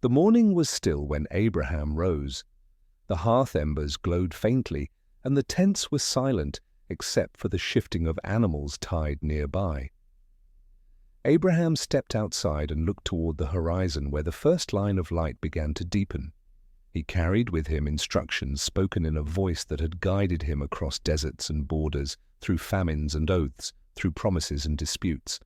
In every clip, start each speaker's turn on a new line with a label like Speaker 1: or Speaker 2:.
Speaker 1: The morning was still when Abraham rose. The hearth embers glowed faintly, and the tents were silent except for the shifting of animals tied nearby. Abraham stepped outside and looked toward the horizon where the first line of light began to deepen. He carried with him instructions spoken in a voice that had guided him across deserts and borders, through famines and oaths, through promises and disputes.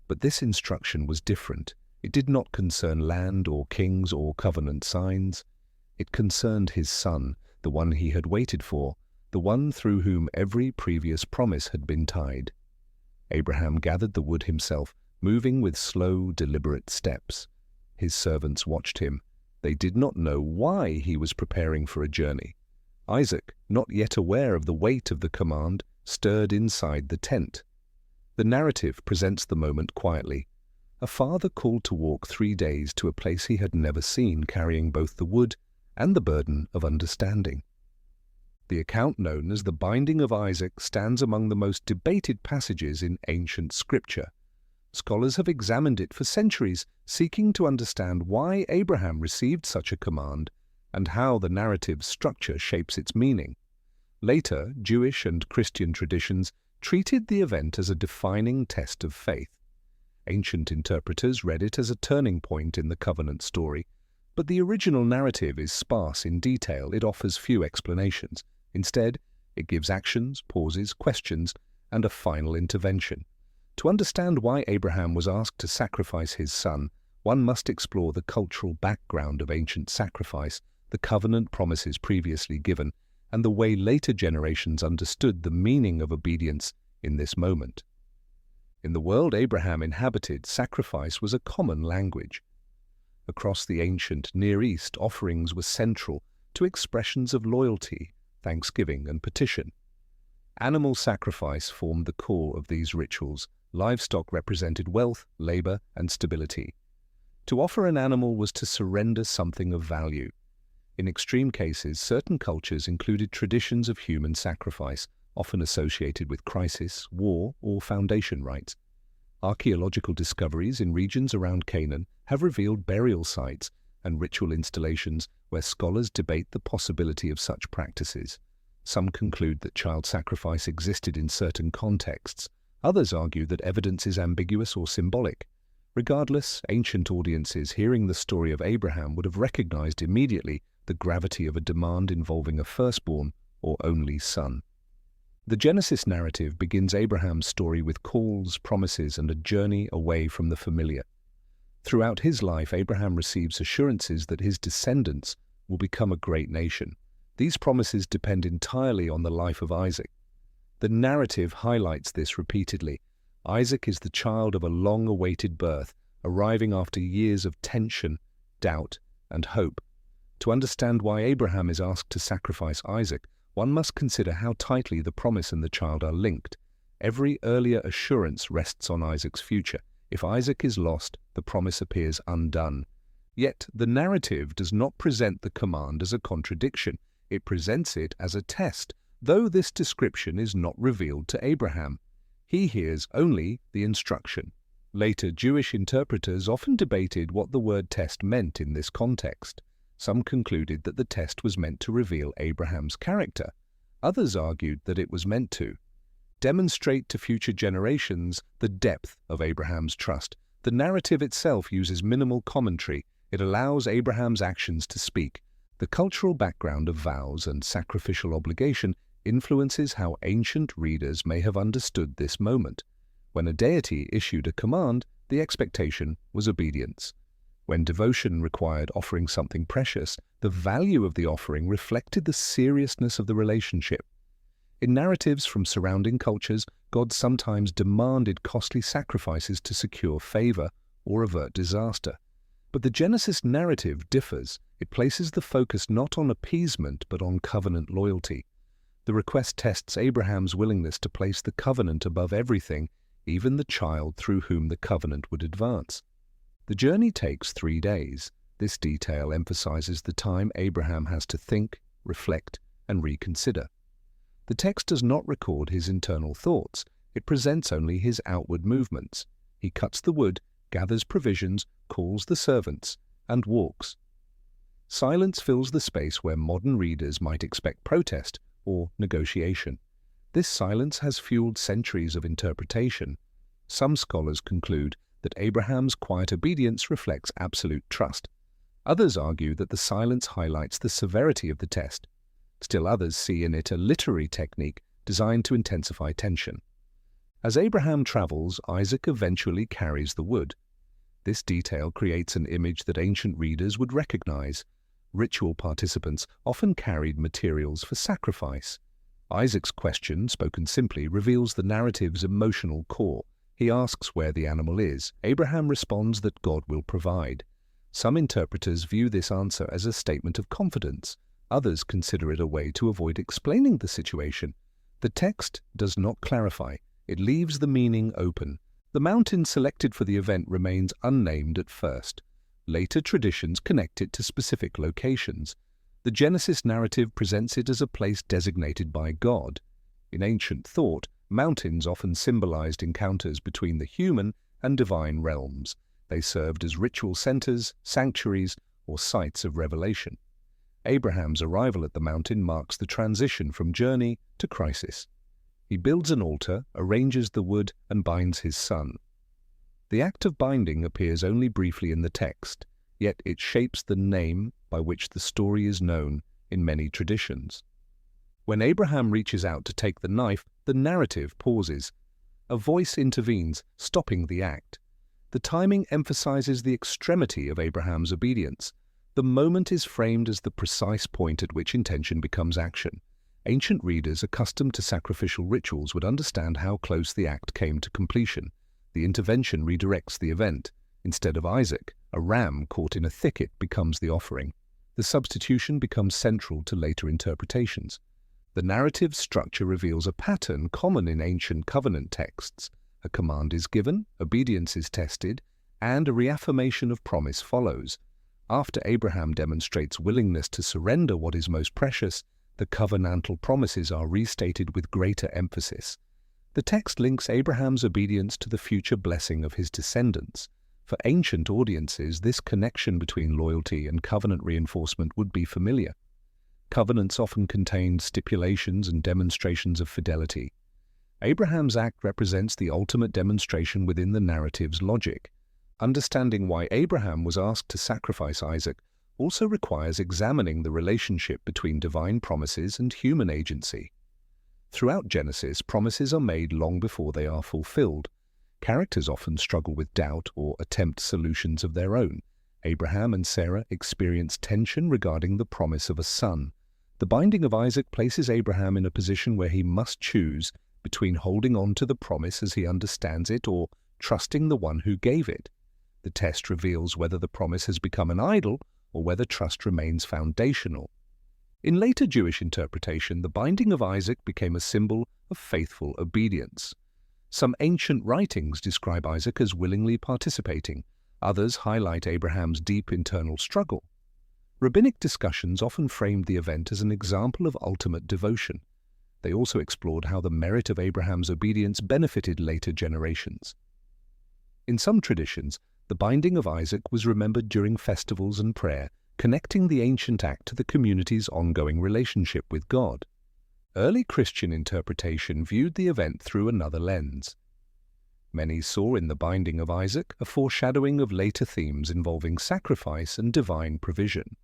Speaker 1: But this instruction was different. It did not concern land or kings or covenant signs. It concerned his son, the one he had waited for, the one through whom every previous promise had been tied. Abraham gathered the wood himself, moving with slow, deliberate steps. His servants watched him. They did not know why he was preparing for a journey. Isaac, not yet aware of the weight of the command, stirred inside the tent. The narrative presents the moment quietly. A father called to walk 3 days to a place he had never seen, carrying both the wood and the burden of understanding. The account known as the Binding of Isaac stands among the most debated passages in ancient scripture. Scholars have examined it for centuries, seeking to understand why Abraham received such a command and how the narrative's structure shapes its meaning. Later, Jewish and Christian traditions treated the event as a defining test of faith. Ancient interpreters read it as a turning point in the covenant story, but the original narrative is sparse in detail. It offers few explanations. Instead, it gives actions, pauses, questions, and a final intervention. To understand why Abraham was asked to sacrifice his son, one must explore the cultural background of ancient sacrifice, the covenant promises previously given, and the way later generations understood the meaning of obedience in this moment. In the world Abraham inhabited, sacrifice was a common language. Across the ancient Near East, offerings were central to expressions of loyalty, thanksgiving, and petition. Animal sacrifice formed the core of these rituals. Livestock represented wealth, labor, and stability. To offer an animal was to surrender something of value. In extreme cases, certain cultures included traditions of human sacrifice, often associated with crisis, war, or foundation rites. Archaeological discoveries in regions around Canaan have revealed burial sites and ritual installations where scholars debate the possibility of such practices. Some conclude that child sacrifice existed in certain contexts. Others argue that evidence is ambiguous or symbolic. Regardless, ancient audiences hearing the story of Abraham would have recognized immediately the gravity of a demand involving a firstborn or only son. The Genesis narrative begins Abraham's story with calls, promises, and a journey away from the familiar. Throughout his life, Abraham receives assurances that his descendants will become a great nation. These promises depend entirely on the life of Isaac. The narrative highlights this repeatedly. Isaac is the child of a long-awaited birth, arriving after years of tension, doubt, and hope. To understand why Abraham is asked to sacrifice Isaac, one must consider how tightly the promise and the child are linked. Every earlier assurance rests on Isaac's future. If Isaac is lost, the promise appears undone. Yet the narrative does not present the command as a contradiction. It presents it as a test, though this description is not revealed to Abraham. He hears only the instruction. Later, Jewish interpreters often debated what the word test meant in this context. Some concluded that the test was meant to reveal Abraham's character. Others argued that it was meant to demonstrate to future generations the depth of Abraham's trust. The narrative itself uses minimal commentary. It allows Abraham's actions to speak. The cultural background of vows and sacrificial obligation influences how ancient readers may have understood this moment. When a deity issued a command, the expectation was obedience. When devotion required offering something precious, the value of the offering reflected the seriousness of the relationship. In narratives from surrounding cultures, God sometimes demanded costly sacrifices to secure favor or avert disaster. But the Genesis narrative differs. It places the focus not on appeasement but on covenant loyalty. The request tests Abraham's willingness to place the covenant above everything, even the child through whom the covenant would advance. The journey takes 3 days. This detail emphasizes the time Abraham has to think, reflect, and reconsider. The text does not record his internal thoughts. It presents only his outward movements. He cuts the wood, gathers provisions, calls the servants, and walks. Silence fills the space where modern readers might expect protest or negotiation. This silence has fueled centuries of interpretation. Some scholars conclude that Abraham's quiet obedience reflects absolute trust. Others argue that the silence highlights the severity of the test. Still others see in it a literary technique designed to intensify tension. As Abraham travels, Isaac eventually carries the wood. This detail creates an image that ancient readers would recognize. Ritual participants often carried materials for sacrifice. Isaac's question, spoken simply, reveals the narrative's emotional core. He asks where the animal is. Abraham responds that God will provide. Some interpreters view this answer as a statement of confidence. Others consider it a way to avoid explaining the situation. The text does not clarify. It leaves the meaning open. The mountain selected for the event remains unnamed at first. Later traditions connect it to specific locations. The Genesis narrative presents it as a place designated by God. In ancient thought, mountains often symbolized encounters between the human and divine realms. They served as ritual centers, sanctuaries, or sites of revelation. Abraham's arrival at the mountain marks the transition from journey to crisis. He builds an altar, arranges the wood, and binds his son. The act of binding appears only briefly in the text, yet it shapes the name by which the story is known in many traditions. When Abraham reaches out to take the knife, the narrative pauses. A voice intervenes, stopping the act. The timing emphasizes the extremity of Abraham's obedience. The moment is framed as the precise point at which intention becomes action. Ancient readers accustomed to sacrificial rituals would understand how close the act came to completion. The intervention redirects the event. Instead of Isaac, a ram caught in a thicket becomes the offering. The substitution becomes central to later interpretations. The narrative structure reveals a pattern common in ancient covenant texts. A command is given, obedience is tested, and a reaffirmation of promise follows. After Abraham demonstrates willingness to surrender what is most precious, the covenantal promises are restated with greater emphasis. The text links Abraham's obedience to the future blessing of his descendants. For ancient audiences, this connection between loyalty and covenant reinforcement would be familiar. Covenants often contained stipulations and demonstrations of fidelity. Abraham's act represents the ultimate demonstration within the narrative's logic. Understanding why Abraham was asked to sacrifice Isaac also requires examining the relationship between divine promises and human agency. Throughout Genesis, promises are made long before they are fulfilled. Characters often struggle with doubt or attempt solutions of their own. Abraham and Sarah experience tension regarding the promise of a son. The binding of Isaac places Abraham in a position where he must choose between holding on to the promise as he understands it or trusting the one who gave it. The test reveals whether the promise has become an idol or whether trust remains foundational. In later Jewish interpretation, the binding of Isaac became a symbol of faithful obedience. Some ancient writings describe Isaac as willingly participating. Others highlight Abraham's deep internal struggle. Rabbinic discussions often framed the event as an example of ultimate devotion. They also explored how the merit of Abraham's obedience benefited later generations. In some traditions, the binding of Isaac was remembered during festivals and prayer, connecting the ancient act to the community's ongoing relationship with God. Early Christian interpretation viewed the event through another lens. Many saw in the binding of Isaac a foreshadowing of later themes involving sacrifice and divine provision.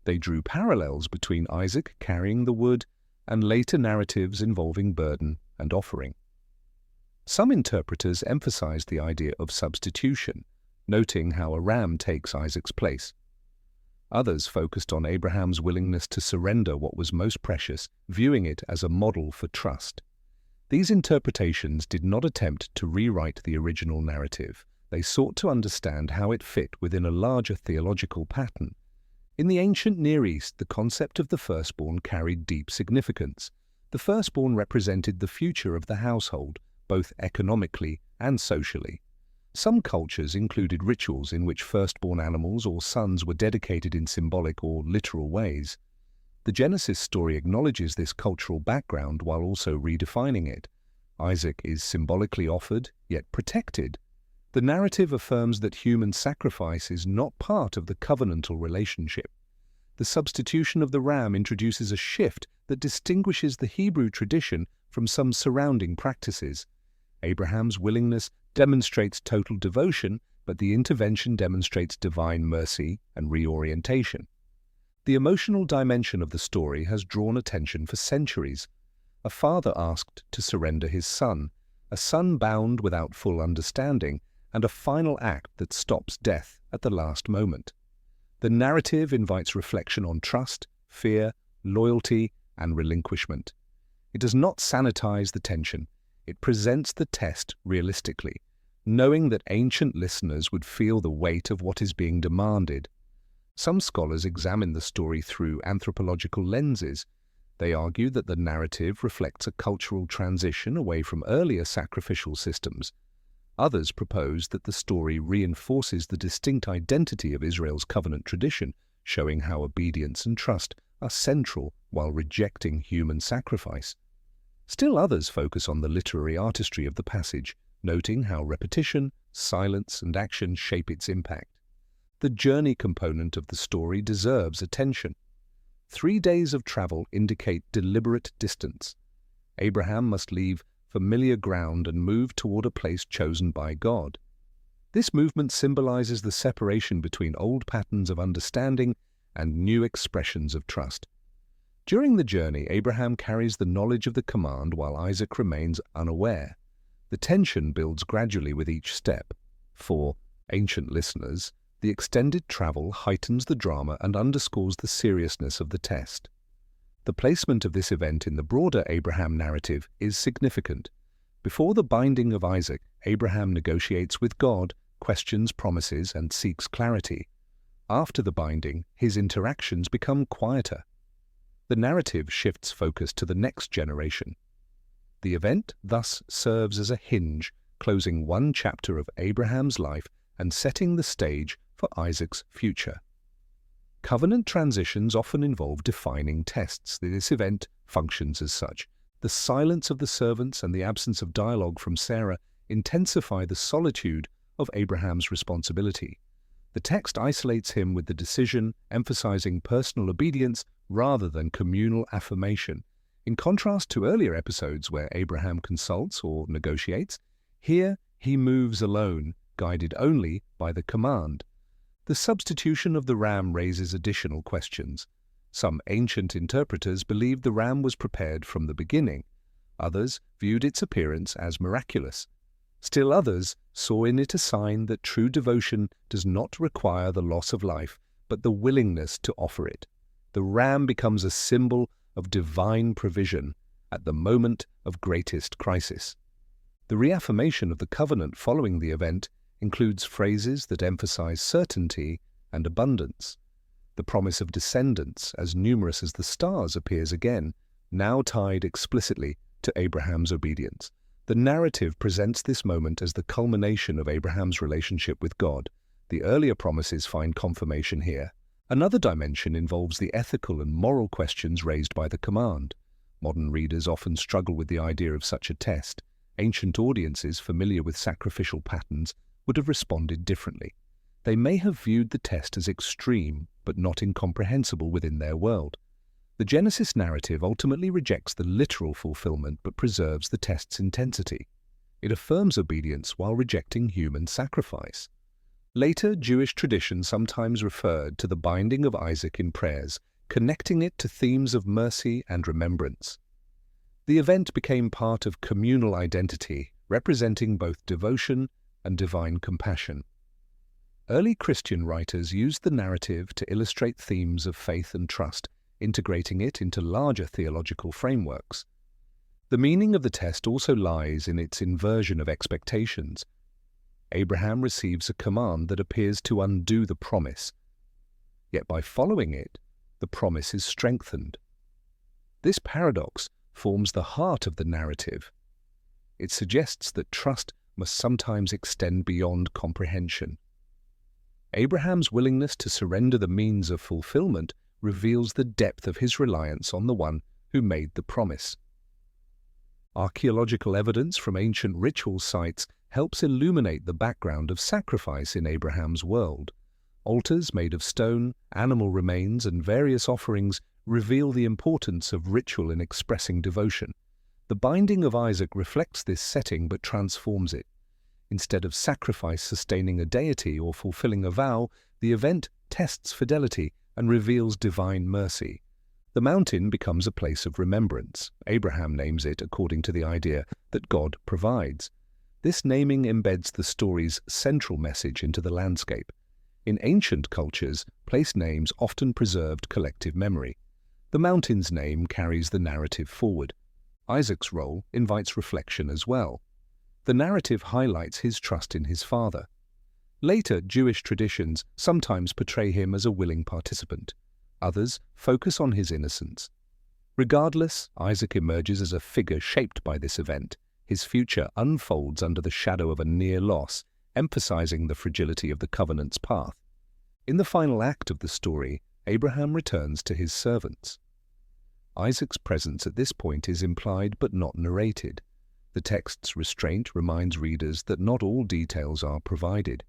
Speaker 1: They drew parallels between Isaac carrying the wood and later narratives involving burden and offering. Some interpreters emphasized the idea of substitution, noting how a ram takes Isaac's place. Others focused on Abraham's willingness to surrender what was most precious, viewing it as a model for trust. These interpretations did not attempt to rewrite the original narrative. They sought to understand how it fit within a larger theological pattern. In the ancient Near East, the concept of the firstborn carried deep significance. The firstborn represented the future of the household, both economically and socially. Some cultures included rituals in which firstborn animals or sons were dedicated in symbolic or literal ways. The Genesis story acknowledges this cultural background while also redefining it. Isaac is symbolically offered, yet protected. The narrative affirms that human sacrifice is not part of the covenantal relationship. The substitution of the ram introduces a shift that distinguishes the Hebrew tradition from some surrounding practices. Abraham's willingness demonstrates total devotion, but the intervention demonstrates divine mercy and reorientation. The emotional dimension of the story has drawn attention for centuries. A father asked to surrender his son, a son bound without full understanding, and a final act that stops death at the last moment. The narrative invites reflection on trust, fear, loyalty, and relinquishment. It does not sanitize the tension. It presents the test realistically, knowing that ancient listeners would feel the weight of what is being demanded. Some scholars examine the story through anthropological lenses. They argue that the narrative reflects a cultural transition away from earlier sacrificial systems. Others propose that the story reinforces the distinct identity of Israel's covenant tradition, showing how obedience and trust are central while rejecting human sacrifice. Still others focus on the literary artistry of the passage, noting how repetition, silence, and action shape its impact. The journey component of the story deserves attention. 3 days of travel indicate deliberate distance. Abraham must leave familiar ground and move toward a place chosen by God. This movement symbolizes the separation between old patterns of understanding and new expressions of trust. During the journey, Abraham carries the knowledge of the command while Isaac remains unaware. The tension builds gradually with each step. For ancient listeners, the extended travel heightens the drama and underscores the seriousness of the test. The placement of this event in the broader Abraham narrative is significant. Before the binding of Isaac, Abraham negotiates with God, questions promises, and seeks clarity. After the binding, his interactions become quieter. The narrative shifts focus to the next generation. The event thus serves as a hinge, closing one chapter of Abraham's life and setting the stage for Isaac's future. Covenant transitions often involve defining tests. This event functions as such. The silence of the servants and the absence of dialogue from Sarah intensify the solitude of Abraham's responsibility. The text isolates him with the decision, emphasizing personal obedience rather than communal affirmation. In contrast to earlier episodes where Abraham consults or negotiates, here he moves alone, guided only by the command. The substitution of the ram raises additional questions. Some ancient interpreters believed the ram was prepared from the beginning. Others viewed its appearance as miraculous. Still others saw in it a sign that true devotion does not require the loss of life, but the willingness to offer it. The ram becomes a symbol of divine provision at the moment of greatest crisis. The reaffirmation of the covenant following the event includes phrases that emphasize certainty and abundance. The promise of descendants, as numerous as the stars, appears again, now tied explicitly to Abraham's obedience. The narrative presents this moment as the culmination of Abraham's relationship with God. The earlier promises find confirmation here. Another dimension involves the ethical and moral questions raised by the command. Modern readers often struggle with the idea of such a test. Ancient audiences familiar with sacrificial patterns would have responded differently. They may have viewed the test as extreme, but not incomprehensible within their world. The Genesis narrative ultimately rejects the literal fulfillment but preserves the test's intensity. It affirms obedience while rejecting human sacrifice. Later, Jewish tradition sometimes referred to the binding of Isaac in prayers, connecting it to themes of mercy and remembrance. The event became part of communal identity, representing both devotion and divine compassion. Early Christian writers used the narrative to illustrate themes of faith and trust, integrating it into larger theological frameworks. The meaning of the test also lies in its inversion of expectations. Abraham receives a command that appears to undo the promise, yet by following it, the promise is strengthened. This paradox forms the heart of the narrative. It suggests that trust must sometimes extend beyond comprehension. Abraham's willingness to surrender the means of fulfillment reveals the depth of his reliance on the one who made the promise. Archaeological evidence from ancient ritual sites helps illuminate the background of sacrifice in Abraham's world. Altars made of stone, animal remains, and various offerings reveal the importance of ritual in expressing devotion. The binding of Isaac reflects this setting but transforms it. Instead of sacrifice sustaining a deity or fulfilling a vow, the event tests fidelity and reveals divine mercy. The mountain becomes a place of remembrance. Abraham names it according to the idea that God provides. This naming embeds the story's central message into the landscape. In ancient cultures, place names often preserved collective memory. The mountain's name carries the narrative forward. Isaac's role invites reflection as well. The narrative highlights his trust in his father. Later, Jewish traditions sometimes portray him as a willing participant. Others focus on his innocence. Regardless, Isaac emerges as a figure shaped by this event. His future unfolds under the shadow of a near loss, emphasizing the fragility of the covenant's path. In the final act of the story, Abraham returns to his servants. Isaac's presence at this point is implied but not narrated. The text's restraint reminds readers that not all details are provided.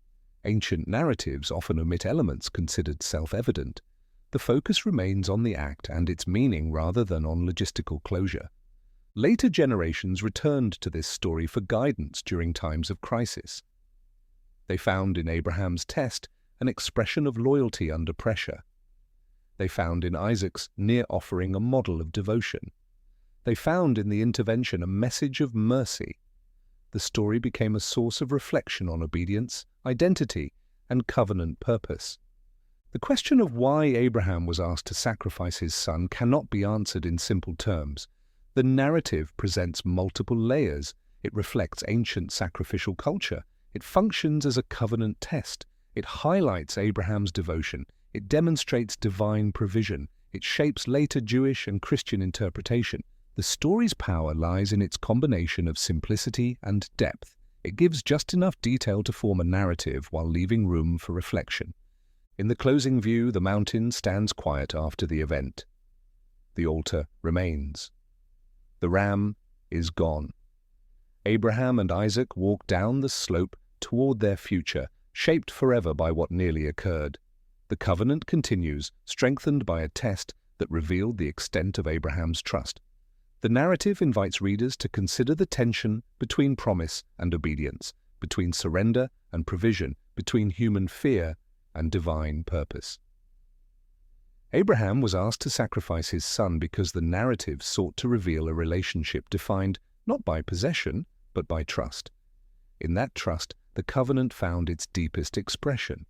Speaker 1: Ancient narratives often omit elements considered self-evident. The focus remains on the act and its meaning rather than on logistical closure. Later generations returned to this story for guidance during times of crisis. They found in Abraham's test an expression of loyalty under pressure. They found in Isaac's near offering a model of devotion. They found in the intervention a message of mercy. The story became a source of reflection on obedience, identity, and covenant purpose. The question of why Abraham was asked to sacrifice his son cannot be answered in simple terms. The narrative presents multiple layers. It reflects ancient sacrificial culture. It functions as a covenant test. It highlights Abraham's devotion. It demonstrates divine provision. It shapes later Jewish and Christian interpretation. The story's power lies in its combination of simplicity and depth. It gives just enough detail to form a narrative while leaving room for reflection. In the closing view, the mountain stands quiet after the event. The altar remains. The ram is gone. Abraham and Isaac walk down the slope toward their future, shaped forever by what nearly occurred. The covenant continues, strengthened by a test that revealed the extent of Abraham's trust. The narrative invites readers to consider the tension between promise and obedience, between surrender and provision, between human fear and divine purpose. Abraham was asked to sacrifice his son because the narrative sought to reveal a relationship defined not by possession, but by trust. In that trust, the covenant found its deepest expression.